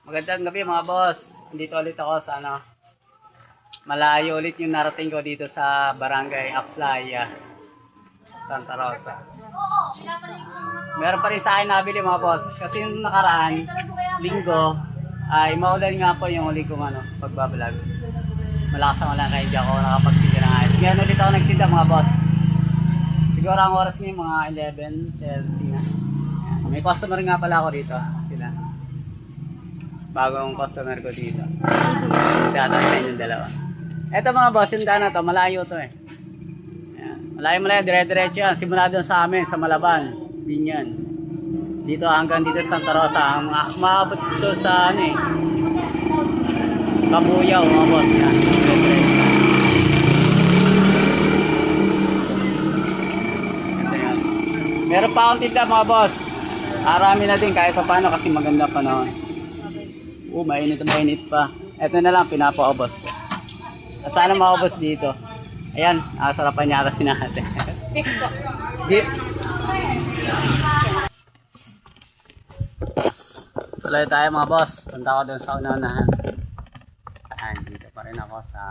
Magandang gabi mga boss. Dito ulit ako sa malayo ulit yung narating ko dito sa Barangay Aflaya, Santa Rosa. Meron pa rin sa akin nabili mga boss. Kasi yung nakaraan, linggo, ay maulan nga po yung uli kong pagbablog. Malakas ang ulan kaya hindi ako nakapagtinda ng ayos. Ngayon ulit ako nagtinda mga boss. Siguro ang oras ngayon mga 11:30 na. May customer nga pala ako dito. Sila. Bagong customer ko dito. Shout out sa inyong dalawa. Eto mga boss, yung daan na to, malayo to eh. Ayan. Malayo, dire-diretso yan. Simula doon sa amin, sa Malaban. Binyan. Dito hanggang dito sa Santa Rosa. Maabot dito sa Kabuyaw mga boss. Yan. Dire-diretso. Ito yan. Meron pa akong tinda mga boss. Arami na din kahit pa paano kasi maganda pa naman. Mainit pa. Ito na lang pinapaubos ko. At sana maubos dito. Ayan, nakasarapan niya kasi natin. Dip. Tuloy tayo mga boss. Punta ko doon sa unahan. Ayan, dito pa rin ako sa